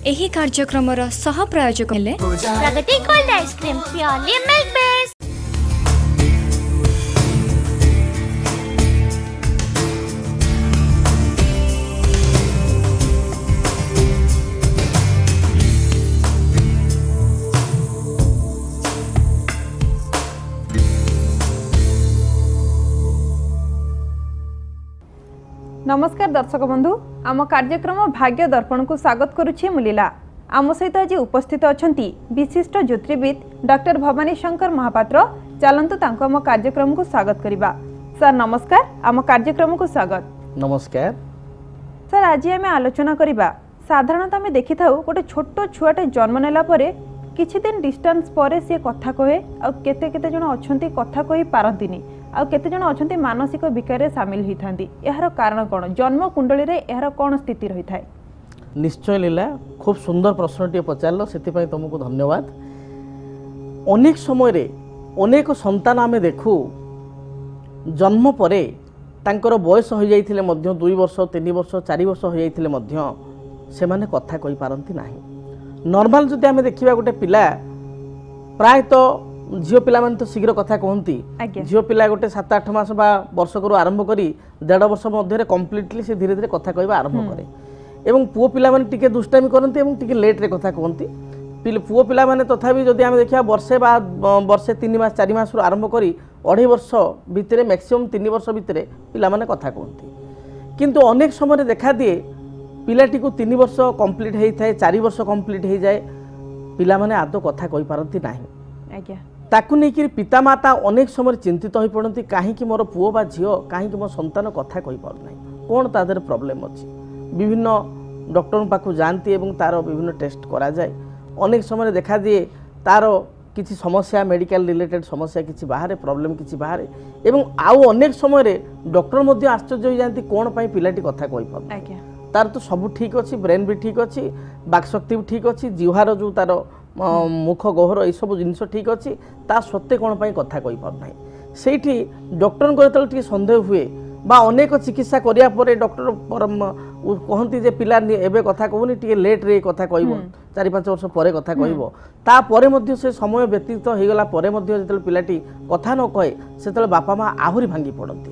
एही कार्यक्रमर सह प्रायोजक हेले Pragati cold ice cream purely milk based. नमस्कार दर्शक बंधु आम कार्यक्रम भाग्य दर्पण को स्वागत करुछि मुलीला। आम सहित आज उपस्थित अछंती विशिष्ट ज्योतिर्विद डॉक्टर भवानी शंकर महापात्र। चलंतु तांको आम कार्यक्रम को स्वागत करिबा। सर नमस्कार, आम कार्यक्रम को स्वागत। नमस्कार सर, आज आम आलोचना करिबा साधारणतः आम देखि थाउ गोटे छोट छुआटे जन्म नेला परे किछि दिन डिस्टेंस परे से कथा कहे आ केते केते जण अछंती कथा कहि पारंतिनी आ केते जण अछंती मानसिक विकार सामिल होई थांती। एहार कारण कोन? जन्म कुंडली रे एहार कोन स्थिति रही थाए? निश्चय लीला, खूब सुंदर प्रश्नटी पचारल, से तुमको धन्यवाद। अनेक समय रे अनेक संतान आमे देखू जन्म परे तांकर बयस हो जाइथिले मध्य 2 वर्ष 3 वर्ष 4 वर्ष हो जाइथिले मध्य से माने कथा कहि पारंती नाही। नॉर्मल जदि आमे देखिबा गोटे पिला प्राय तो झील पिला माने तो शीघ्र कथा कहती। झील पिला गोटे 7-8 मास बा वर्षक आरंभ करी 1.5 वर्ष मध्य कम्प्लीटली से धीरे धीरे कथा कहवा आरंभ करे। एवं पुओ पिला माने टिके दुष्टामी करते एवं टिके लेट रे कथा कहती। पुओ पिला माने तथापि जदि आमे देखिबा वर्षे बा वर्षे 3 मास 4 मास आरंभ करी 2.5 वर्ष भितरे मैक्सिमम 3 वर्ष भितरे पिला माने कथा कहती। किंतु अनेक समय देखा दिए पिलाटी को 3 वर्ष कंप्लीट होई थाए, 4 वर्ष कंप्लीट हो जाए, पिला माने आदौ कथा कहि पारंती नाही। आज्ञा ताकू नहीं पितामाता अनेक समय चिंतित हो पड़ती, कहीं मोर पुओ बा झील कहीं मो संतान कथा कहि पार नाही, कौन ता देहरे प्रॉब्लम अछि। विभिन्न डॉक्टर पाखु जानती एवं तार विभिन्न टेस्ट करा जाए। अनेक समय देखा दिए तार किसी समस्या मेडिकल रिलेटेड समस्या किसी बाहर प्रॉब्लम किसी बाहर एवं आउ अनेक समय डॉक्टर मध्य आश्चर्य हो जाती कौन पाई पिलाटी कथा कहि पार। तार तो सब ठीक अच्छी, ब्रेन भी ठीक अच्छी, बाकशक्ति भी ठीक अच्छी, जीवार जो तार मुख गहर ये सब जिनस ठीक अच्छी, ता सत्ते कौन पाई कथा कहि पार नाही। सेठी डॉक्टर को जतल टिके संदेह हुए बा अनेक चिकित्सा करिया परे डॉक्टर कहती जे पिला एबे कथा कहूनी, टिके लेट रे कथा कहबो, 4-5 वर्ष परे कथा कहबो। ता परे मध्य से समय व्यतीत हो गला परे मध्य जतल पिलाटी कथा न कहे सेतल बापा माँ आहुरी भांगी पड़ती।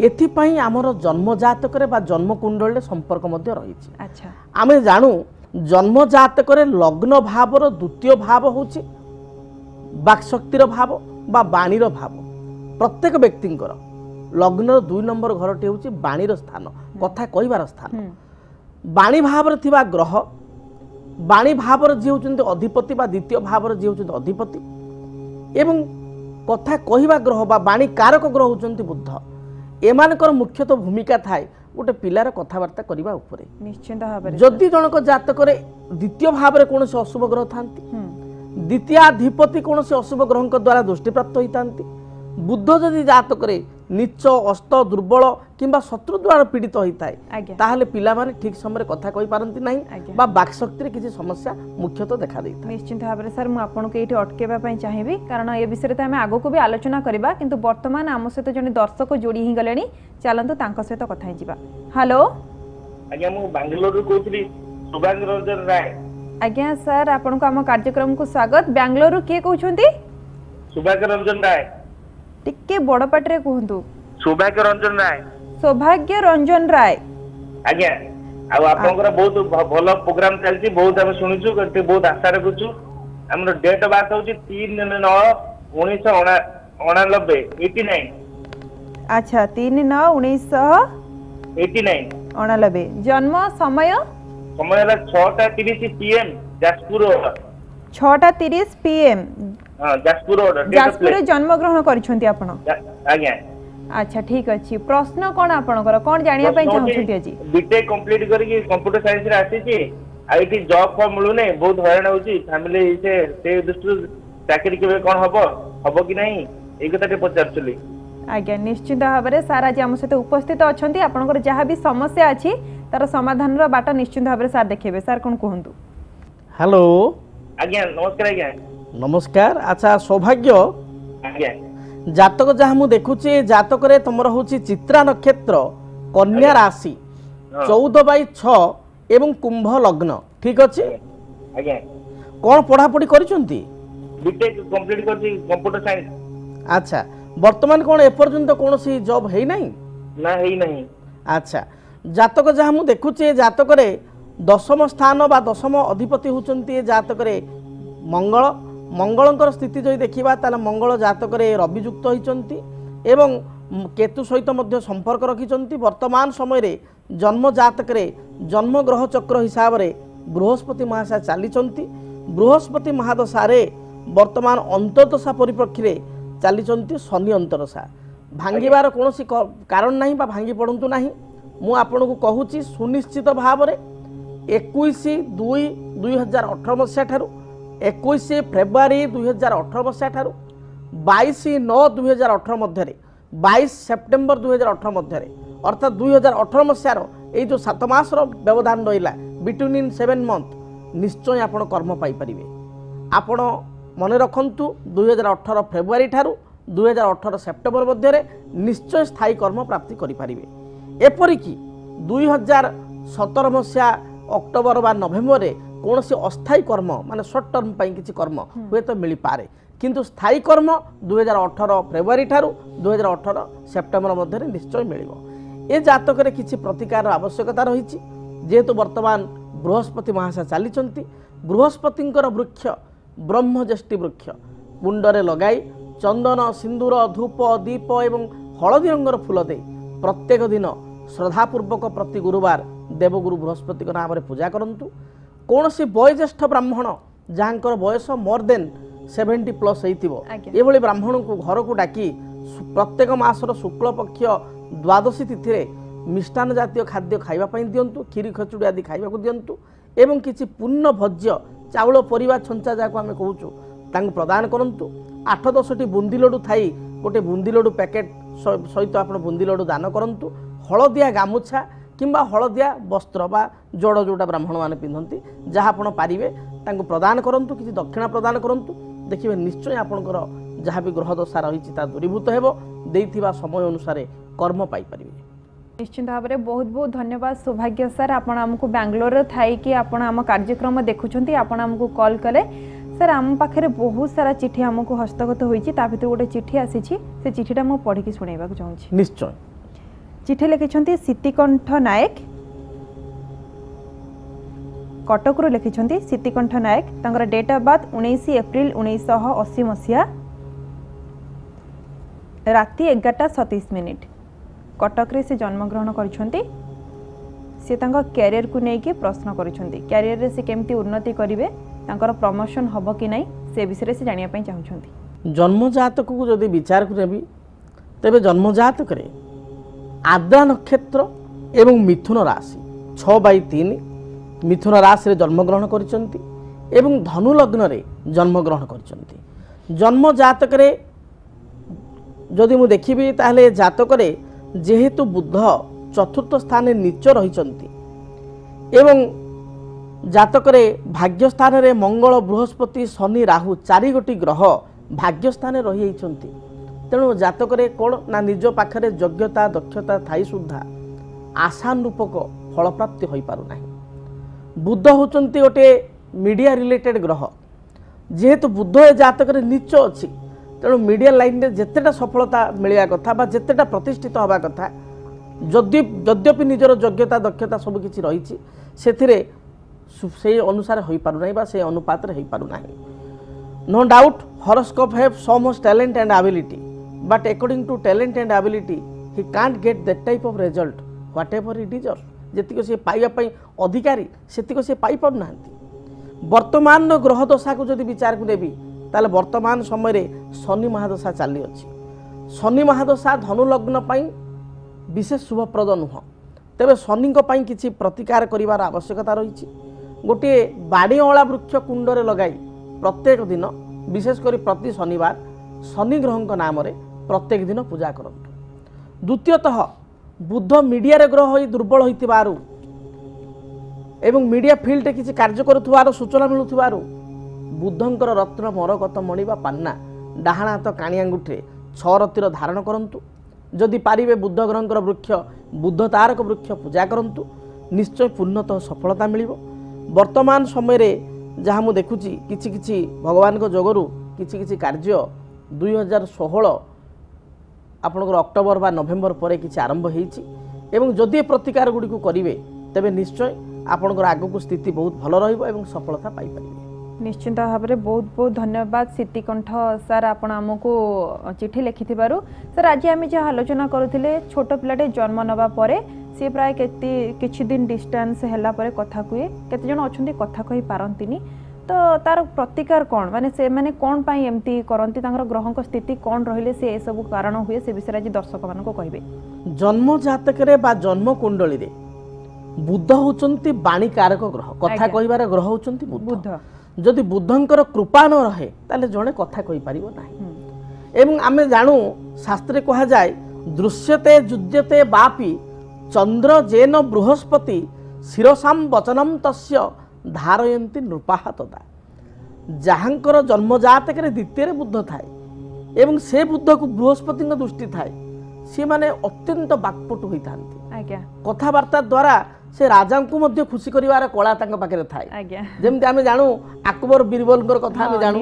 एथिपाई आमर जन्म जातक बा जन्म कुंडल संपर्क मध्य रही। अच्छा, आमे जानू जन्म जातक लग्न भावर द्वितीय भाव होची बाकशक्तिर भाव बा बाणीर भाव। प्रत्येक व्यक्तिंकर लग्न 2 नंबर घरटी होची बाणीर स्थान, कथा कहिबार स्थान। बाणी भावर थिबा ग्रह, बाणी भावर जे होचंती अधिपति बा द्वितीय भावर जे होचंती अधिपति एवं कथा कहिबा ग्रह बा बाणी कारक ग्रह होचंती बुध। एमानकर मुख्यतः भूमिका थाए गोटे पिलार कथबार्ता करने उपरे। निश्चित भाव जदि जनक जातक द्वितीय भाव में कौन अशुभ ग्रह था, द्वितीयाधिपति कौन अशुभ ग्रह द्वारा दृष्टि प्राप्त होता, बुध जदि जातक नीच अस्त दुर्बल किंबा शत्रु द्वारा पीड़ित होता है ताहले पिला माने ठीक समय कथा कहि पारंती नाही बा बाकशक्ति रे किसी समस्या मुख्यतः देखा देता। निश्चित भाव में सर, मुझे ये अटकेबा पई चाहिबी कारण ए विषय तो आम आगो को भी आलोचना करबा, किंतु वर्तमान आम सहित जने दर्शक जोड़ी ही गलेनी। चलंतु तांको सहित कथा हिजिबा। हेलो आज्ञा, मु बेंगलोर कोथली सुभाष रंजन राय। आज्ञा सर, आपन को आम कार्यक्रम को स्वागत। बेंगलोर के कहउछंती? सुभाष रंजन राय। टिके बड़ पाटरे कहंतु। सौभाग्य रंजन राय। सौभाग्य रंजन राय। आज्ञा, आ आपनकर बहुत भलो प्रोग्राम चलची, बहुत हम सुनिछु, कते बहुत आशा रखुछु। हमर डेट ऑफ बर्थ होची 3/9/1989 89। अच्छा, 3/9/1989। जन्म समय समय हला 6:30 PM Jajpur road. 6:30 PM Jajpur road Jajpur जन्म ग्रहण करिसंती आपण। आज्ञा, अच्छा ठीक अछि। प्रश्न कोन आपनकर कोन जानिया पई चाहउछंती अछि? बीटेक कंप्लीट करी कंप्यूटर साइंस रे आसी छी, आईटी जॉब फॉर्म मिलु नै, बहुत हैरान होची। फैमिली से दृष्टि चाकरी केबे कोन हबो कि नहीं ए कथाटे पचारछली। आज्ञा, निश्चित भाव में सार आज आम सहित उपस्थित अच्छा। आपंकर जहाँ भी समस्या अच्छी तार समाधान बाट निश्चित भाव में सार देखेबे। सार कौन कहतु? हेलो आज्ञा, नमस्कार। आज्ञा नमस्कार। अच्छा, सौभाग्य आज्ञा जातक जहाँ मु देखुची जातक रे तुमर होची चित्रा नक्षत्र कन्या राशि 14/6 एवं कुंभ लग्न ठीक अच्छे आज्ञा कौन पढ़ापढ़ी करिसंती बीटेक कंप्लीट करछि कंप्यूटर साइंस अच्छा वर्तमान कौन एपर्यंत कौन सी जॉब है नहीं ना हेई नहीं अच्छा जातक जहाँ मु देखुचे जातक दशम स्थान बा दशम अधिपति होचंती जातक मंगल मंगलंकर स्थिति जदि देखिबा ताले मंगल जातक रवियुक्त होइचंती एवं केतु सहित मध्य संपर्क रखिचंती वर्तमान समय रे जन्म जातक जन्म ग्रह चक्र हिसाब से बृहस्पति महादशा चलीचंती बृहस्पति महादशा रे वर्तमान अंतर्दशा परिप्रेक्षी चलीचंती शनि अंतरदशा भांगिबार कौन कारण नहीं बा भांगी पड़ंतु नहीं मु आपन को कहूची सुनिश्चित भाव में 21/2/2018 मसीहा ठारू 21 फेब्रुआरी 2018 मसीहा ठारू 22/9/2018 मध्य 22 सेप्टेम्बर 2018 मध्य अर्थात 2018 मसीहार ये जो 7 मासर व्यवधान रहा बिटवीन इन 7 मंथ निश्चय आपण कर्म पाइपर आपण मन रखु 2018 फेब्रुआरी ठारू 2018 सेप्टेम्बर मध्य निश्चय स्थायी कर्म प्राप्ति करें एपरिकी 2017 मसीहा अक्टोबर बा नवेम्बर कौन सी अस्थायी कर्म माने शॉर्ट टर्म किसी कर्म हुए तो मिल पारे किंतु स्थायी कर्म 2018 फेब्रुआरी ठारू 2018 सेप्टेम्बर मध्य निश्चय मिलिबो ए जातक रे किछि प्रतिकार आवश्यकता रही जेहेतु वर्तमान बृहस्पति महादशा चलीचंती बृहस्पतिंकर वृक्ष ब्रह्मज्येष्ठी वृक्ष कुंडरे लगाई चंदन सिंदूर धूप दीप एवं हलदी रंगर फूल दे प्रत्येक दिन श्रद्धापूर्वक प्रति गुरुवार देवगुरु बृहस्पति नाम पूजा करंतु कौन सी वयोज्येष्ठ ब्राह्मण जहाँकर बयस मोर देन 70+ ये ब्राह्मण को घर को डाकी प्रत्येक मासर शुक्ल पक्ष द्वादशी तिथि मिष्टान जातीय खाद्य खाइबा दिंतु खीरी खचुड़ी आदि खाइबा दिंतु एवं किसी पूर्ण भोज्य चाउल परिवा छंचा जहाँ आम कहूँ प्रदान करंतु 8-10टी बुंदी लड्डू थाई गोटे बुंदी लड्डू पैकेट सहित आप बुंदी लड्डू दान करंतु हलदिया गामुछा किंबा हलदिया वस्त्र बा जोड़ जोटा ब्राह्मण मैंने पिंधती जहाँ आप पारे प्रदान करंतु किसी दक्षिणा प्रदान करंतु देखिए निश्चय आपणकर जहाँ भी ग्रह दशा रही दूरीभूत हो समय अनुसार कर्म पाइपर निश्चित भाव में बहुत बहुत धन्यवाद सौभाग्य सर आपण आमको बेंगलोर थाई कि आपण आम कार्यक्रम देखुंत आपण आमको कॉल कले सर आम पाखे बहुत सारा चिठी आमको हस्तगत होती गोटे चिठी आसी से चिठीटा मुझे पढ़ी शुणा चाहूँगी निश्चय चिठी लिखिं सीतिकंठ नायक कटकरू लिखिं सीतिकंठ नायक तांकर डेट ऑफ बर्थ 19 एप्रिल 1980 मसीहा राति 11:37 कटक रे से जन्मग्रहण करिसेंती से तांका कैरियर को लेकिन प्रश्न करिसेंती कैरियर रे से केमती उन्नति करिवे तांकर प्रमोशन हबो कि नहीं से विषय से जानिया पई चाहउछंती जन्मजातक को जदि विचार करेबी तेबे जन्मजातक रे आद्रा नक्षत्र एवं मिथुन राशि 6/3 मिथुन राशि रे जन्मग्रहण करिसेंती एवं धनु लग्न रे जन्मग्रहण करिसेंती जन्मजातक रे जदि मु देखिबी ताहले जातक रे जेहेतु बुध चतुर्थ स्थान नीच रही एवं जातक भाग्य स्थान रे मंगल बृहस्पति शनि राहु 4 गोटी ग्रह भाग्य स्थान रही तेणु जातक कौन ना निज पाखरे योग्यता दक्षता थाई सुधा आशानुरूपक फल प्राप्ति हो पारना बुध होचंती गोटे मीडिया रिलेटेड ग्रह जेहेतु बुध ए जातक नीच अच्छी तेणु मीडिया लाइन में जितेटा सफलता मिलवा कथा बा जितेटा प्रतिष्ठित हवा कथा यद्यपि निजर योग्यता दक्षता सब किछि रही से अनुसार हो पारना बा से अनुपात हो पारना no doubt horoscope have so much talent and ability but according to talent and ability he can't get that type of result whatever he deserve जेतिक से पाइबा अधिकारी सेतिक से पाई पारना वर्तमान ग्रह दशा को जदि विचार को देवी ताले वर्तमान समय रे शनि महादशा चली अच्छी शनि महादशा धनु लग्न पाई विशेष शुभप्रद नुह तेबे शनि किसी प्रतिकार करिवार आवश्यकता रही गोटे बाड़ी अँला वृक्ष कुंडरे लगाई प्रत्येक दिन विशेषकर प्रति शनिवार शनि ग्रह नाम रे प्रत्येक दिन पूजा करंतु द्वितीयतः बुध मीडिया रे ग्रह होई दुर्बल होइतिबारु एवं मीडिया फील्ड किसी कार्य करुथुवार सूचना मिलुथुवारु बुधंकर रत्न मरकत मणि बा पान्ना डाहाण हाथ काणी आंगुठे 6 रतिर धारण करंतु जदि पारिबे बुध ग्रहंकर वृक्ष बुध तारक वृक्ष पूजा करंतु निश्चय पूर्णतः सफलता मिलिब। वर्तमान समय जहाँ मुझे देखुची किछि किछि भगवान को जोगरु किछि किछि कार्य 2016 आपनकर अक्टोबर बा नवेम्बर पर किछि आरंभ होईछि एवं जदि प्रतिकार गुडी को करिवे तबे निश्चय आपनकर आगु स्थिति बहुत भल रहिबो एवं सफलता पाई परिबे। निश्चिंत भाव में बहुत बहुत धन्यवाद सिद्धिकंठ सर आपण आमको चिठी लिखिथिबारु। सर आज आम जहाँ आलोचना करुथिले छोट पिलाटे जन्म नवा परे सी प्राय किछि दिन डिस्टेंस हैला परे कथा कुए केते जण अछंती कथा कहि पारंतिनी तो तार प्रतिकार कौन माने से माने कौन पाई एमती करंती तांकर ग्रहक स्थिति कौन रहिले से ए सब कारण हुए से विषय आज दर्शक मानको कहिबे। जन्म जातक रे बा जन्म कुंडली रे बुध होचंती बाणी कारक ग्रह कथा कहिबार ग्रह होचंती बुध। जदि बुद्धंकर कृपा न रहे ताले जणे कथा कहि परिबो नाही। एवं आमे जानू शास्त्रे कहा जाय दृश्यते जुज्यते बापी चंद्र जेन बृहस्पति शिरसाम वचनम तस्य धारयन्ति नृपाह तदा। जहाँकर जन्मजात के द्वितीय बुद्ध थाए एवं से बुद्ध को बृहस्पति दृष्टि थाए सी माने अत्यंत बाक्पटु होई थांती कथावार्ता द्वारा से राजा को मध्य खुशी करिवार कला तांका पाखरे थाए। जेमति आमे जानू अकबर बीरबलकर कथा आमे जानू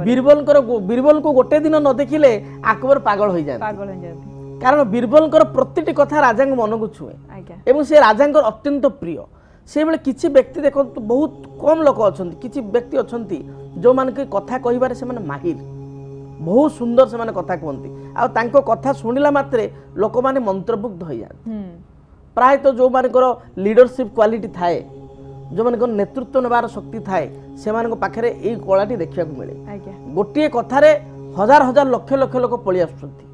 बीरबल को गोटे दिन न देखिले अकबर पागल हो जाए कारण बीरबलकर प्रतिटी कथा राजा मन को छुए एवं से राजा अत्यंत प्रिय। से बेले किछि व्यक्ति देखो बहुत कम लोक अछंती किछि व्यक्ति अछंती जो मान के कथा कहिबारे से माने माहिर बहुत सुंदर से माने कथा कहंती आ तांको कथा सुनिला मात्रे लोक माने मंत्रमुग्ध हो जाते। प्राय तो जो मानकर लीडरशिप क्वालिटी थाए जो मानकर नेतृत्व नेबार शक्ति थाए से मानक पाखरे एई कलाटी देखिया को मिले। गोटे कथारे हजार हजार लक्ष लक्ष लोक पळि आछंती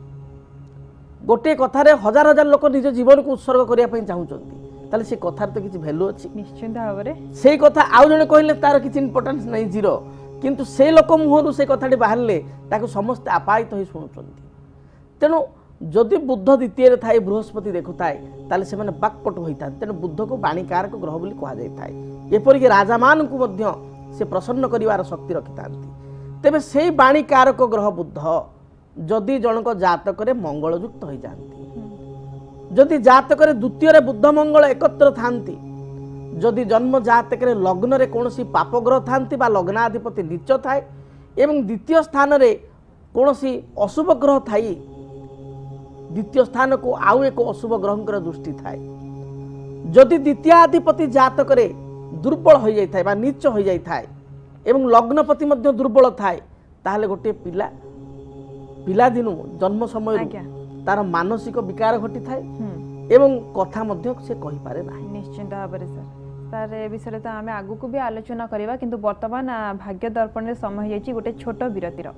गोटे कथारे हजार हजार लोक निज जीवन को उत्सर्ग करिया पई चाहुचंती ताले से कथार तो किछि वैल्यू अछि निश्चित भाव में से कथा आउ जने कहले तार किछि इंपोर्टेंस नै जीरो किंतु से लोक मुहरु से कथाटी बाहरले ताको समस्त आपायित होई सुनुचंती। तेनु जदि बुद्ध द्वितीय थाए बृहस्पति देखु थाए ताले से माने बाकपट होई था तेनु बुद्ध को बाणीकारक ग्रह बोली कहा जाय थाए एपरि कि राजा मान को मध्य से प्रसन्न करिवार शक्ति रखि थांती। तेबे सेही बाणीकारक ग्रह बुद्ध जदि जनक जातक रे मंगल युक्त होई जांती जदि जातक द्वितीय रे बुद्ध मंगल एकत्र थांती जदि जन्म जातक लग्न रे कोनोसी पाप ग्रह थांती बा लग्नाधिपति नीच थाए एवं द्वितीय स्थान रे कोनोसी अशुभ ग्रह थाई द्वितीय स्थान को आउ एक अशुभ ग्रहंकर दृष्टि थाए जदि द्वितीयाधिपति जातक दुर्बल हो जाय थाए बा नीच हो जाय थाए एवं लग्नपति मध्य दुर्बल थाए ताहले गोटे पिला पिला दिनु जन्म समय तार मानसिक विकार घटी थाए एवं कथा मध्य से कहि पारे नाही। निश्चित भाव में सर ए विषय तो आम आगु को भी आलोचना करवा किंतु वर्तमान भाग्य दर्पण समय गोटे छोट विरतिर।